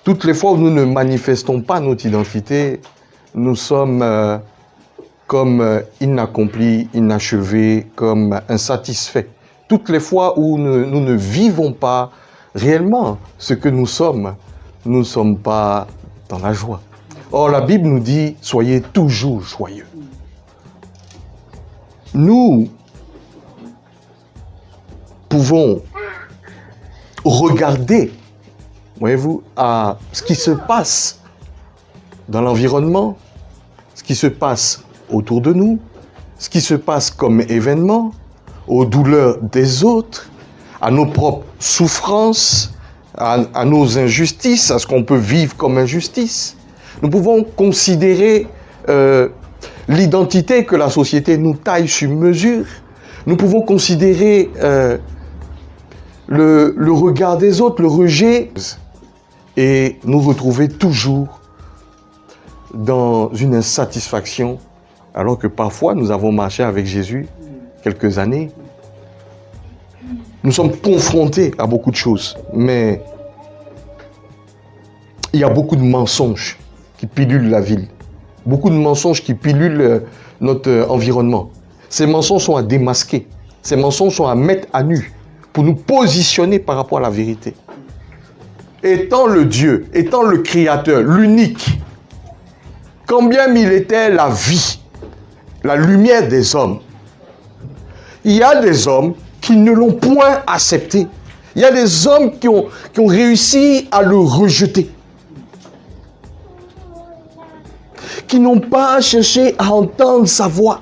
Toutes les fois où nous ne manifestons pas notre identité, nous sommes comme inaccomplis, inachevés, comme insatisfaits. Toutes les fois où nous ne vivons pas réellement ce que nous ne sommes pas dans la joie. Or, la Bible nous dit, soyez toujours joyeux. Nous pouvons regarder, voyez-vous, à ce qui se passe dans l'environnement, ce qui se passe autour de nous, ce qui se passe comme événement, aux douleurs des autres, à nos propres souffrances, à nos injustices, à ce qu'on peut vivre comme injustice. Nous pouvons considérer l'identité que la société nous taille sur mesure. Nous pouvons considérer le regard des autres, le rejet, et nous retrouver toujours dans une insatisfaction, alors que parfois nous avons marché avec Jésus quelques années. Nous sommes confrontés à beaucoup de choses, mais il y a beaucoup de mensonges qui pilulent la ville, beaucoup de mensonges qui pilulent notre environnement. Ces mensonges sont à démasquer, ces mensonges sont à mettre à nu pour nous positionner par rapport à la vérité. Étant le Dieu, étant le Créateur, l'unique, quand bien il était la vie, la lumière des hommes, il y a des hommes qui ne l'ont point accepté. Il y a des hommes qui ont réussi à le rejeter. Qui n'ont pas cherché à entendre sa voix.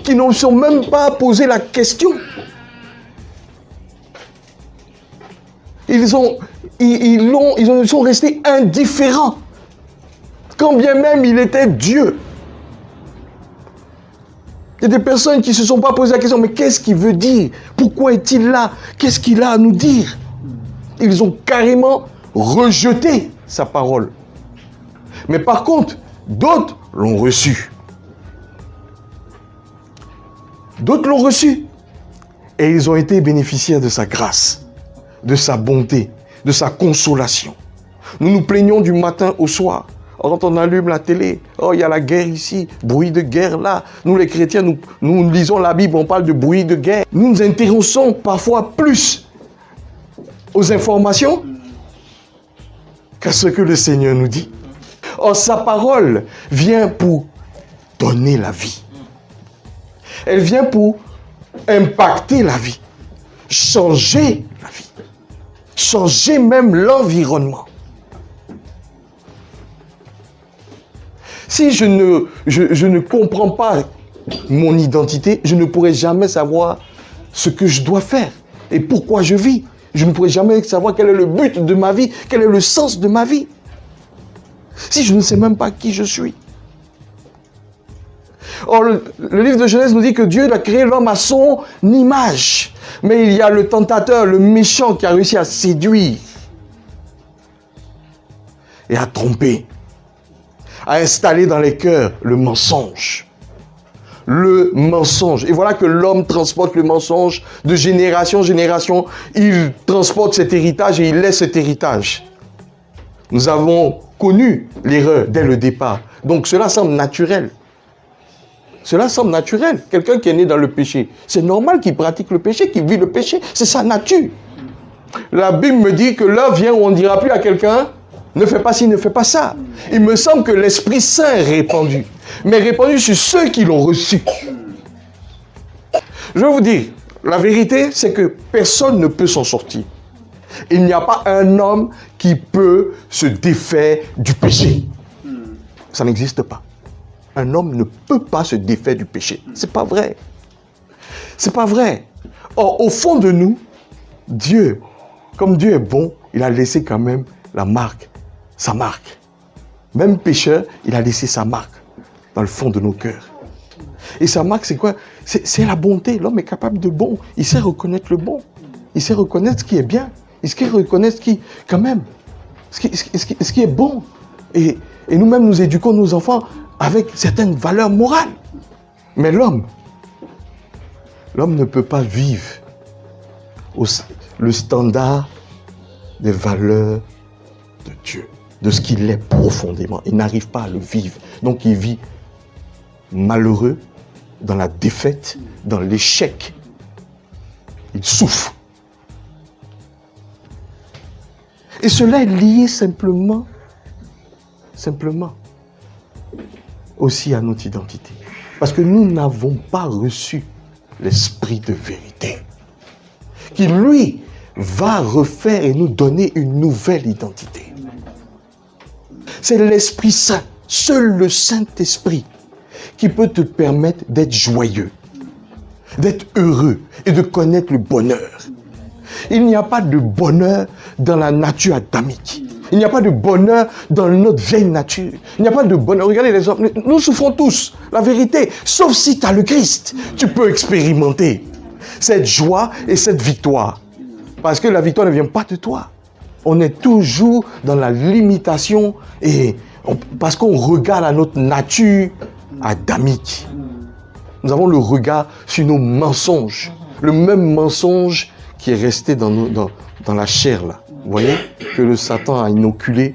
Qui ne sont même pas posé la question. Ils sont restés indifférents. Quand bien même il était Dieu. Il y a des personnes qui ne se sont pas posé la question, mais qu'est-ce qu'il veut dire? Pourquoi est-il là? Qu'est-ce qu'il a à nous dire? Ils ont carrément rejeté sa parole. Mais par contre, d'autres l'ont reçu. D'autres l'ont reçu. Et ils ont été bénéficiaires de sa grâce, de sa bonté, de sa consolation. Nous nous plaignons du matin au soir. Quand on allume la télé, oh, il y a la guerre ici, bruit de guerre là. Nous les chrétiens, nous lisons la Bible, on parle de bruit de guerre. Nous nous intéressons parfois plus aux informations qu'à ce que le Seigneur nous dit. Or, sa parole vient pour donner la vie. Elle vient pour impacter la vie, changer la vie, changer même l'environnement. Si je ne comprends pas mon identité, je ne pourrai jamais savoir ce que je dois faire et pourquoi je vis. Je ne pourrai jamais savoir quel est le but de ma vie, quel est le sens de ma vie. Si je ne sais même pas qui je suis. Or, le livre de Genèse nous dit que Dieu a créé l'homme à son image. Mais il y a le tentateur, le méchant qui a réussi à séduire et à tromper, à installer dans les cœurs le mensonge. Le mensonge. Et voilà que l'homme transporte le mensonge de génération en génération. Il transporte cet héritage et il laisse cet héritage. Nous avons connu l'erreur dès le départ. Donc cela semble naturel. Cela semble naturel. Quelqu'un qui est né dans le péché, c'est normal qu'il pratique le péché, qu'il vit le péché. C'est sa nature. La Bible me dit que l'heure vient où on ne dira plus à quelqu'un, ne fais pas ci, ne fais pas ça. Il me semble que l'Esprit Saint est répandu. Mais répandu sur ceux qui l'ont reçu. Je vais vous dire, la vérité, c'est que personne ne peut s'en sortir. Il n'y a pas un homme qui peut se défaire du péché. Ça n'existe pas. Un homme ne peut pas se défaire du péché. C'est pas vrai. C'est pas vrai. Or, au fond de nous, Dieu, comme Dieu est bon, il a laissé quand même la marque, sa marque. Même pécheur, il a laissé sa marque dans le fond de nos cœurs. Et sa marque, c'est quoi? C'est la bonté. L'homme est capable de bon. Il sait reconnaître le bon. Il sait reconnaître ce qui est bien. Il sait reconnaître ce qui, quand même, ce qui est bon. Et nous-mêmes, nous éduquons nos enfants avec certaines valeurs morales. Mais l'homme ne peut pas vivre le standard des valeurs de Dieu. de ce qu'il est profondément. Il n'arrive pas à le vivre. Donc il vit malheureux, dans la défaite, dans l'échec. Il souffre. Et cela est lié simplement aussi à notre identité. Parce que nous n'avons pas reçu l'esprit de vérité, qui lui va refaire et nous donner une nouvelle identité. C'est l'Esprit Saint, seul le Saint-Esprit, qui peut te permettre d'être joyeux, d'être heureux et de connaître le bonheur. Il n'y a pas de bonheur dans la nature adamique. Il n'y a pas de bonheur dans notre vieille nature. Il n'y a pas de bonheur. Regardez les hommes, nous souffrons tous, la vérité. Sauf si tu as le Christ, tu peux expérimenter cette joie et cette victoire. Parce que la victoire ne vient pas de toi. On est toujours dans la limitation et parce qu'on regarde à notre nature adamique. Nous avons le regard sur nos mensonges. Le même mensonge qui est resté dans la chair là. Vous voyez, que le Satan a inoculé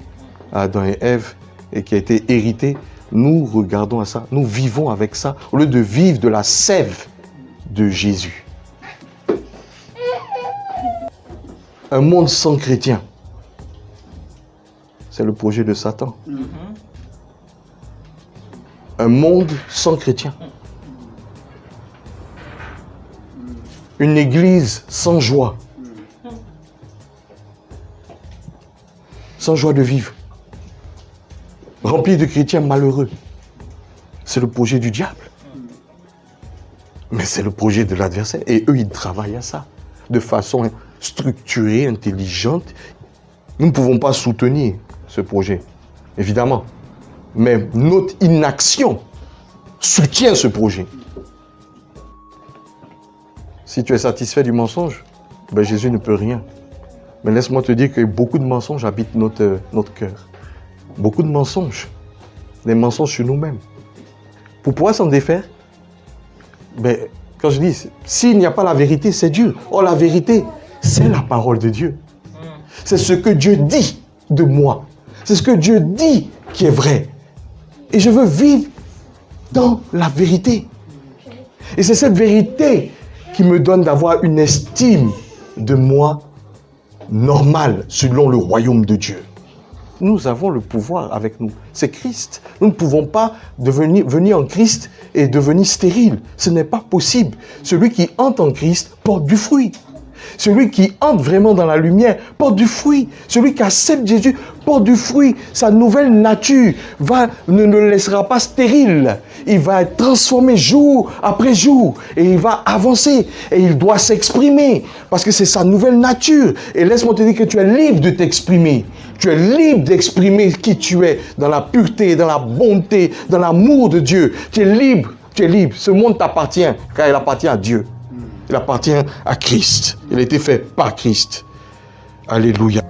à Adam et Ève et qui a été hérité. Nous regardons à ça, nous vivons avec ça, au lieu de vivre de la sève de Jésus. Un monde sans chrétiens, c'est le projet de Satan. Un monde sans chrétiens. Une église sans joie. Sans joie de vivre. Remplie de chrétiens malheureux. C'est le projet du diable. Mais c'est le projet de l'adversaire. Et eux, ils travaillent à ça. De façon structurée, intelligente. Nous ne pouvons pas soutenir ce projet. Évidemment. Mais notre inaction soutient ce projet. Si tu es satisfait du mensonge, ben Jésus ne peut rien. Mais laisse-moi te dire que beaucoup de mensonges habitent notre cœur. Beaucoup de mensonges. Des mensonges sur nous-mêmes. Pour pouvoir s'en défaire, ben, quand je dis, s'il n'y a pas la vérité, c'est Dieu. Or, la vérité, c'est la parole de Dieu. C'est ce que Dieu dit de moi. C'est ce que Dieu dit qui est vrai. Et je veux vivre dans la vérité. Et c'est cette vérité qui me donne d'avoir une estime de moi normale selon le royaume de Dieu. Nous avons le pouvoir avec nous. C'est Christ. Nous ne pouvons pas venir en Christ et devenir stérile. Ce n'est pas possible. Celui qui entre en Christ porte du fruit. Celui qui entre vraiment dans la lumière porte du fruit. Celui qui accepte Jésus porte du fruit. Sa nouvelle nature ne le laissera pas stérile. Il va être transformé jour après jour. Et il va avancer. Et il doit s'exprimer. Parce que c'est sa nouvelle nature. Et laisse-moi te dire que tu es libre de t'exprimer. Tu es libre d'exprimer qui tu es. Dans la pureté, dans la bonté, dans l'amour de Dieu. Tu es libre. Tu es libre. Ce monde t'appartient. Car il appartient à Dieu. Il appartient à Christ. Il a été fait par Christ. Alléluia.